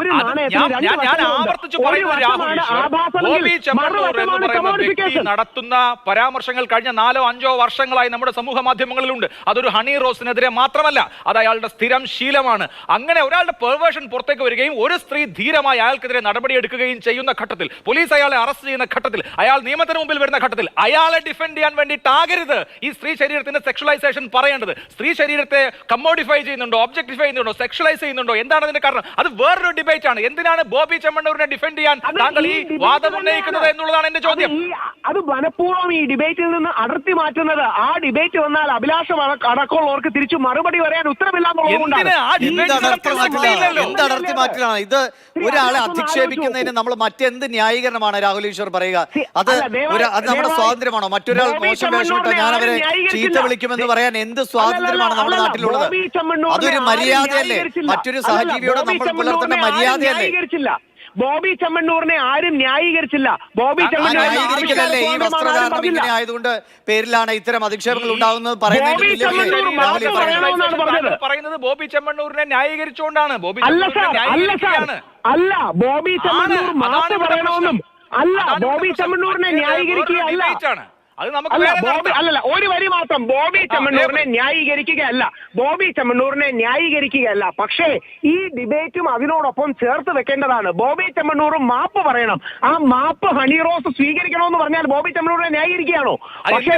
ഒരു നാണയത്തിന് നടത്തുന്ന പരാമർശങ്ങൾ കഴിഞ്ഞ 4-5 വർഷങ്ങളായി നമ്മുടെ സമൂഹ മാധ്യമങ്ങളിലുണ്ട്. അതൊരു ഹണി റോസിനെതിരെ മാത്രമല്ല, അത് അയാളുടെ സ്ഥിരം ശീലമാണ്. അങ്ങനെ ഒരാളുടെ പെർവേഷൻ പുറത്തേക്ക് വരികയും ഒരു സ്ത്രീ ധീരമായി അയാൾക്കെതിരെ നടപടിയെടുക്കുകയും ചെയ്യുന്ന ഘട്ടത്തിൽ, പോലീസ് അയാളെ അറസ്റ്റ് ചെയ്യുന്ന ഘട്ടത്തിൽ, അയാൾ നിയമത്തിന് മുമ്പിൽ വരുന്ന ഘട്ടത്തിൽ അയാളെ ഡിഫെൻഡ് ചെയ്യാൻ വേണ്ടിയിട്ടാകരുത് ഈ സ്ത്രീ ശരീരത്തിന്റെ സെക്ഷലൈസേഷൻ പറയേണ്ടത്. സ്ത്രീ ശരീരത്തെ കമ്മോഡിഫൈ ചെയ്യുന്നുണ്ടോ, ഒബ്ജക്ടിഫൈ ചെയ്യുന്നുണ്ടോ, സെക്ഷലൈസ് ചെയ്യുന്നുണ്ടോ, എന്താണ് അതിന്റെ കാരണം? അത് വേറൊരു ഡിബേറ്റ് ആണ്. എന്തിനാണ് ബോബി ചെമ്മണ്ണൂരിനെ ഡിഫെൻഡ് ചെയ്യാൻ താങ്കൾ ഈ വാദം ഉന്നയിക്കുന്നത് എന്നുള്ളതാണ് എന്റെ ചോദ്യം. അത് മനഃപൂർവ്വം ഈ ഡിബേറ്റിൽ നിന്ന് അടർത്തി മാറ്റുന്നത്. ആ ഡിബേറ്റ് വന്നാൽ അഭിലാഷം അടക്കമുള്ളവർക്ക് തിരിച്ചു മറുപടി പറയാൻ ഉത്തരവില്ലാന്നുള്ളതുകൊണ്ടാണ്. അടർത്തി മാറ്റലാണ് ഇത്. ഒരാളെ അധിക്ഷേപിക്കുന്നതിന് നമ്മൾ മറ്റെന്ത് ന്യായീകരണമാണ് രാഹുൽ ഈശ്വർ പറയുക? അത് നമ്മുടെ സ്വാതന്ത്ര്യമാണോ? മറ്റൊരാൾ മോശം വേഷമിട്ടോ ഞാൻ അവരെ ചീത്ത വിളിക്കുമെന്ന് പറയാൻ എന്ത് സ്വാതന്ത്ര്യമാണ് നമ്മുടെ നാട്ടിലുള്ളത്? അതൊരു മര്യാദയല്ലേ? മറ്റൊരു സഹജീവിയോട് നമ്മൾ പുലർത്തേണ്ട മര്യാദയല്ലേ? ബോബി ചെമ്മണ്ണൂരിനെ ആരും ന്യായീകരിച്ചില്ല. ബോബി ചെമ്മണ്ണൂരിനെ ഈ വസ്ത്രധാരണം ഇങ്ങനെ ആയതുകൊണ്ട് പേരിലാണ് ഇത്തരം അധിക്ഷേപങ്ങൾ ഉണ്ടാകുന്നത് പറയുന്നത്. ബോബി ചെമ്മണ്ണൂരിനെ ന്യായീകരിച്ചുകൊണ്ടാണ്. അല്ല, ബോബി ചെമ്മണ്ണൂർ മാപ്പ് പറയണമെന്നും അല്ല, ബോബി ചെമ്മണ്ണൂരിനെ ന്യായീകരിക്കുകയല്ല. അല്ലല്ല, ഒരു വരി മാത്രം. ബോബി ചെമ്മണ്ണൂരിനെ ന്യായീകരിക്കുകയല്ല, ബോബി ചെമ്മണ്ണൂരിനെ ന്യായീകരിക്കുകയല്ല. പക്ഷേ ഈ ഡിബേറ്റും അതിനോടൊപ്പം ചേർത്ത് വെക്കേണ്ടതാണ്. ബോബി ചെമ്മണ്ണൂർ മാപ്പ് പറയണം. ആ മാപ്പ് ഹണി റോസ് സ്വീകരിക്കണമെന്ന് പറഞ്ഞാൽ ബോബി ചെമ്മണ്ണൂരിനെ ന്യായീകരിക്കുകയാണോ? പക്ഷേ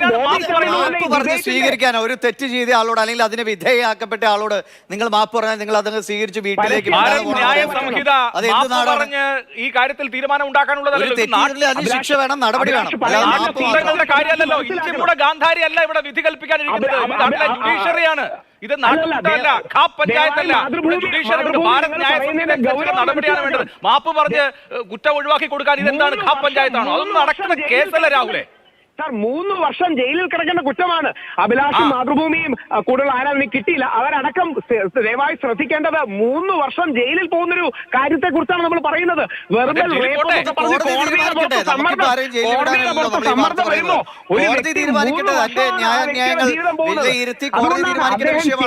പറഞ്ഞ് സ്വീകരിക്കാനോ? ഒരു തെറ്റ് ചെയ്ത ആളോട് അല്ലെങ്കിൽ അതിന് വിധേയമാക്കപ്പെട്ട ആളോട് നിങ്ങൾ മാപ്പ് പറഞ്ഞാൽ നിങ്ങൾ അതങ്ങ് സ്വീകരിച്ച് വീട്ടിലേക്ക് ഈ കാര്യത്തിൽ തീരുമാനം ഉണ്ടാക്കാനുള്ളത് ശിക്ഷ വേണം, നടപടി വേണം. ഗാന്ധാരി അല്ല ഇവിടെ വിധി കൽപ്പിക്കാനിരിക്കുന്നത്, ജുഡീഷ്യറിയാണ്. ഇത് നാട്ടിലല്ല, ഖാപ് പഞ്ചായത്തല്ല, ജുഡീഷ്യറി. ഭാരത് ന്യായ സംഹിതയ്ക്ക് നടപടിയാണ് വേണ്ടത്. മാപ്പ് പറഞ്ഞ് കുറ്റം ഒഴിവാക്കി കൊടുക്കാൻ ഇതെന്താണ് ഖാപ് പഞ്ചായത്താണോ? അതൊന്നും നടക്കുന്ന കേസല്ല രാഹുലെ. സാർ, 3 വർഷം ജയിലിൽ കിടക്കേണ്ട കുറ്റമാണ്. അഭിലാഷും മാതൃഭൂമിയും കൂടുതൽ ആരാധന കിട്ടിയില്ല. അവരടക്കം ദയവായി ശ്രദ്ധിക്കേണ്ടത് 3 വർഷം ജയിലിൽ പോകുന്നൊരു കാര്യത്തെ കുറിച്ചാണ് നമ്മൾ പറയുന്നത്. വെറുതെ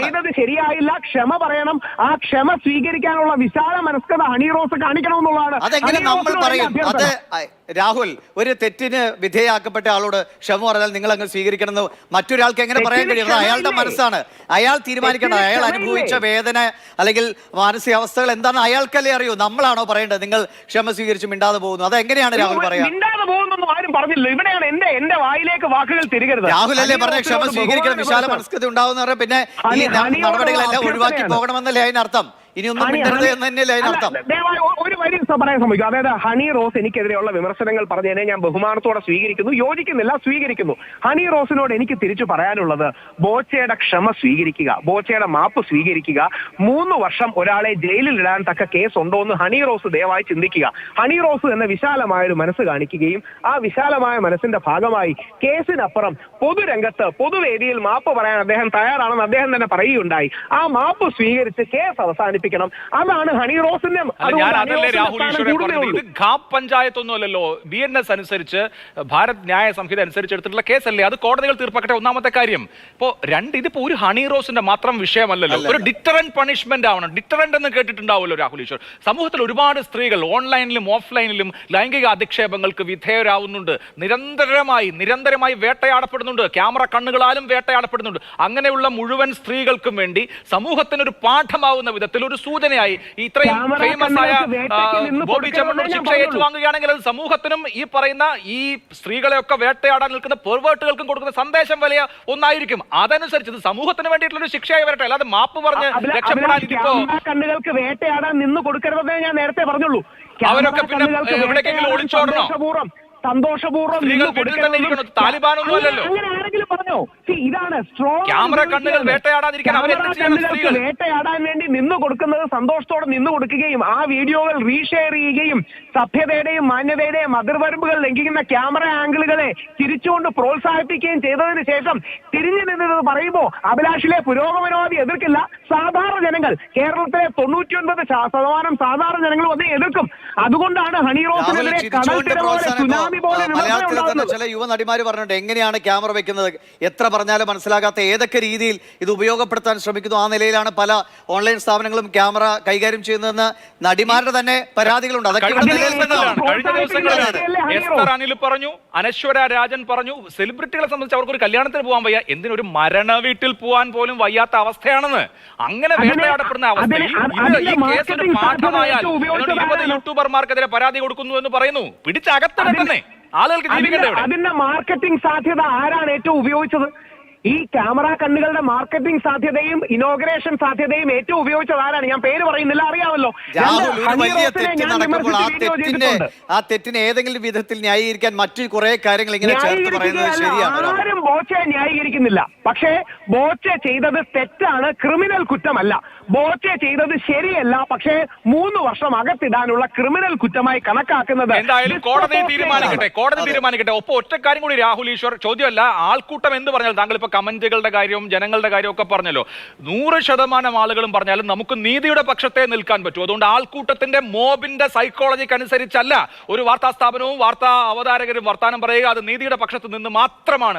ചെയ്തത് ശരിയായില്ല, ക്ഷമ പറയണം. ആ ക്ഷമ സ്വീകരിക്കാനുള്ള വിശാല മനസ്കത ഹണി റോസ് കാണിക്കണമെന്നുള്ളതാണ്. രാഹുൽ, ഒരു തെറ്റിന് വിധേയമാക്കപ്പെട്ട ആളോട് ക്ഷമ പറഞ്ഞാൽ നിങ്ങൾ അങ്ങ് സ്വീകരിക്കണമെന്ന് മറ്റൊരാൾക്ക് എങ്ങനെ പറയാൻ കഴിയും? അയാളുടെ മനസ്സാണ്, അയാൾ തീരുമാനിക്കണം. അയാൾ അനുഭവിച്ച വേദന അല്ലെങ്കിൽ മാനസികാവസ്ഥകൾ എന്താണെന്ന് അയാൾക്കല്ലേ അറിയൂ. നമ്മളാണോ പറയേണ്ടത് നിങ്ങൾ ക്ഷമ സ്വീകരിച്ച് മിണ്ടാതെ പോകുന്നു? അതെങ്ങനെയാണ് രാഹുൽ പറയാ? മിണ്ടാതെ പോകുന്നൊന്നും ആരും പറഞ്ഞില്ല. ഇവിടെയാണ് എന്റെ വായിലേക്ക് വാക്കുകൾ തിരികരുത്. രാഹുൽ അല്ലേ പറഞ്ഞ ക്ഷമ സ്വീകരിക്കണം, വിശാല മനസ്കത ഉണ്ടാവുന്ന പറഞ്ഞ പിന്നെ ഈ നടപടികളെല്ലാം ഒഴിവാക്കി പോകണമെന്നല്ലേ അതിനർത്ഥം? ഇനിയൊന്നും മിണ്ടരുത് എന്ന് തന്നെയല്ലേ അതിനർത്ഥം? ഒരു വരി പറയാൻ ശ്രമിക്കും. അതായത് ഹണി റോസ് എനിക്കെതിരെയുള്ള വിമർശനങ്ങൾ പറഞ്ഞതിനെ ഞാൻ ബഹുമാനത്തോടെ സ്വീകരിക്കുന്നു, യോജിക്കുന്നില്ല, സ്വീകരിക്കുന്നു. ഹണി റോസിനോട് എനിക്ക് തിരിച്ചു പറയാനുള്ളത്, ബോച്ചയുടെ ക്ഷമ സ്വീകരിക്കുക, ബോച്ചയുടെ മാപ്പ് സ്വീകരിക്കുക. 3 വർഷം ഒരാളെ ജയിലിൽ ഇടാൻ തക്ക കേസ് ഉണ്ടോ എന്ന് ഹണി റോസ് ദയവായി ചിന്തിക്കുക. ഹണി റോസ് എന്ന വിശാലമായൊരു മനസ്സ് കാണിക്കുകയും ആ വിശാലമായ മനസ്സിന്റെ ഭാഗമായി കേസിനപ്പുറം പൊതുരംഗത്ത് പൊതുവേദിയിൽ മാപ്പ് പറയാൻ അദ്ദേഹം തയ്യാറാണെന്ന് അദ്ദേഹം തന്നെ പറയുകയുണ്ടായി. ആ മാപ്പ് സ്വീകരിച്ച് കേസ് അവസാനിപ്പിക്കണം. അതാണ് ഹണി റോസിന്റെ. ഇത് ഖാപ് പഞ്ചായത്തൊന്നും അല്ലല്ലോ. BNS അനുസരിച്ച്, ഭാരത് ന്യായ സംഹിത അനുസരിച്ച് എടുത്തിട്ടുള്ള കേസല്ലേ. അത് കോടതികൾ തീർപ്പാക്കട്ടെ. ഒന്നാമത്തെ കാര്യം. ഇതിപ്പോ ഒരു ഹണി റോസിന്റെ മാത്രം വിഷയമല്ലല്ലോ. ഒരു ഡിറ്ററന്റ് പണിഷ്മെന്റ് ആവണം. ഡിറ്ററന്റ് എന്ന് കേട്ടിട്ടുണ്ടാവുമല്ലോ രാഹുൽ ഈശ്വർ. സമൂഹത്തിൽ ഒരുപാട് സ്ത്രീകൾ ഓൺലൈനിലും ഓഫ്ലൈനിലും ലൈംഗിക അധിക്ഷേപങ്ങൾക്ക് വിധേയരാവുന്നുണ്ട്. നിരന്തരമായി വേട്ടയാടപ്പെടുന്നുണ്ട്. ക്യാമറ കണ്ണുകളാലും വേട്ടയാടപ്പെടുന്നുണ്ട്. അങ്ങനെയുള്ള മുഴുവൻ സ്ത്രീകൾക്കും വേണ്ടി സമൂഹത്തിനൊരു പാഠമാവുന്ന വിധത്തിൽ ഒരു സൂചനയായി ഇത്രയും ഫേമസ് ആയ ബോബി ചെമ്മണ്ണൂർ ശിക്ഷ ഏറ്റുവാങ്ങുകയാണെങ്കിൽ അത് സമൂഹത്തിനും ഈ പറയുന്ന ഈ സ്ത്രീകളെയൊക്കെ വേട്ടയാടാൻ നിൽക്കുന്ന പെർവേർട്ടുകൾക്കും കൊടുക്കുന്ന സന്ദേശം വലിയ ഒന്നായിരിക്കും. അതനുസരിച്ച് ഇത് സമൂഹത്തിന് വേണ്ടിയിട്ടുള്ള ഒരു ശിക്ഷയായി വരട്ടെ. അല്ലാതെ മാപ്പ് പറഞ്ഞ് രക്ഷപ്പെടാൻ ഇതിപ്പോ കണ്ണുകൾക്ക് വേട്ടയാടാൻ നിന്ന് കൊടുക്കരുതെന്നേ ഞാൻ നേരത്തെ പറഞ്ഞുള്ളൂ. അവരൊക്കെ പിന്നെ എവിടേക്കെങ്കിലും ഒളിച്ചോടണോ? സന്തോഷപൂർവ്വം താലിബാനൊന്നും അല്ലല്ലോ. അങ്ങനെ ആരെങ്കിലും പറഞ്ഞോ? ഇതാണ് ക്യാമറ കണ്ണുകൾ വേട്ടയാടാൻ വേണ്ടി നിന്ന് കൊടുക്കുന്നത്, സന്തോഷത്തോടെ നിന്ന് കൊടുക്കുകയും ആ വീഡിയോകൾ റീഷെയർ ചെയ്യുകയും സഭ്യതയുടെയും മാന്യതയുടെയും അതിർവരമ്പുകൾ ലംഘിക്കുന്ന ക്യാമറ ആംഗിളുകളെ തിരിച്ചുകൊണ്ട് പ്രോത്സാഹിപ്പിക്കുകയും ചെയ്തതിനു ശേഷം തിരിഞ്ഞു നിന്നത് പറയുമ്പോ അഭിലാഷിലെ പുരോഗമനവാദി എതിർക്കില്ല. സാധാരണ ജനങ്ങൾ, കേരളത്തിലെ 99% സാധാരണ ജനങ്ങളും അതിനെ എതിർക്കും. അതുകൊണ്ടാണ് ഹണി റോസിനെതിരെ കടൽത്തിര പോലെ സുനാമി പോലെ മലയാളത്തിൽ തന്നെ വിമർശനം ചില യുവ നടിമാര് പറഞ്ഞിട്ടുണ്ട് എങ്ങനെയാണ് ക്യാമറ വെക്കുന്നത്, എത്ര പറഞ്ഞാലും മനസ്സിലാകാത്ത ഏതൊക്കെ രീതിയിൽ ഇത് ഉപയോഗപ്പെടുത്താൻ ശ്രമിക്കുന്നു. ആ നിലയിലാണ് പല ഓൺലൈൻ സ്ഥാപനങ്ങളും ക്യാമറ കൈകാര്യം ചെയ്യുന്നതെന്ന് നടിമാരുടെ തന്നെ പരാതികളുണ്ട്. അതൊക്കെ ഇവിടെ നിലനിൽക്കുന്നതാണ്. കഴിഞ്ഞ ദിവസങ്ങളിലാണ് എസ്തർ അനിൽ പറഞ്ഞു, അനശ്വര രാജൻ പറഞ്ഞു, സെലിബ്രിറ്റികളെ സംബന്ധിച്ച് അവർക്ക് ഒരു കല്യാണത്തിന് പോകാൻ വയ്യ, എന്തിനൊരു മരണ വീട്ടിൽ പോകാൻ പോലും വയ്യാത്ത അവസ്ഥയാണെന്ന്. അങ്ങനെ വേട്ടയാടപ്പെടുന്ന അവസ്ഥയിൽ ഈ കേസ് ഒരു പാഠമായാൽ 20 യൂട്യൂബർമാർക്കെതിരെ പരാതി കൊടുക്കുന്നു എന്ന് പറയുന്നു. പിടിച്ചകത്തിടന്നെ, ആളുകൾക്ക് ജീവിക്കണ്ടേ? അതിന്റെ മാർക്കറ്റിംഗ് സാധ്യത ആരാണ് ഏറ്റവും ഉപയോഗിച്ചത്? ഈ ക്യാമറ കണ്ണുകളുടെ മാർക്കറ്റിംഗ് സാധ്യതയും ഇനോഗ്രേഷൻ സാധ്യതയും ഏറ്റവും ഉപയോഗിച്ചത് ആരാണ്? ഞാൻ പേര് പറയുന്നില്ല, അറിയാമല്ലോ. ആ തെറ്റിനെ ഏതെങ്കിലും വിധത്തിൽ ന്യായീകരിക്കാൻ മറ്റു കുറെ കാര്യങ്ങൾ ഇങ്ങനെ ചേർത്ത് പറയുന്നത് ശരിയാണ്. ആരും ബോച്ചെ ന്യായീകരിക്കുന്നില്ല. പക്ഷേ ബോച്ചെ ചെയ്തത് തെറ്റാണ്, ക്രിമിനൽ കുറ്റമല്ല. ബോച്ചെ ചെയ്തത് ശരിയല്ല, പക്ഷേ 3 വർഷം അകത്തിടാനുള്ള ക്രിമിനൽ കുറ്റമായി കണക്കാക്കുന്നത്. എന്തായാലും കോടതി തീരുമാനിക്കട്ടെ. ഒപ്പം ഒറ്റ കാര്യം കൂടി രാഹുൽ ഈശ്വർ, ചോദ്യമല്ല ആൾക്കൂട്ടം എന്ത് പറഞ്ഞാൽ, താങ്കൾ ഇപ്പൊ കമന്റുകളുടെ കാര്യവും ജനങ്ങളുടെ കാര്യവും ഒക്കെ പറഞ്ഞല്ലോ. 100% ആളുകളും പറഞ്ഞാലും നമുക്ക് നീതിയുടെ പക്ഷത്തെ നിൽക്കാൻ പറ്റൂ. അതുകൊണ്ട് ആൾക്കൂട്ടത്തിന്റെ മോബിന്റെ സൈക്കോളജിക്ക് അനുസരിച്ചല്ല ഒരു വാർത്താ സ്ഥാപനവും വാർത്താ അവതാരകരും വർത്താനം പറയുക. അത് നീതിയുടെ പക്ഷത്ത് നിന്ന് മാത്രമാണ്.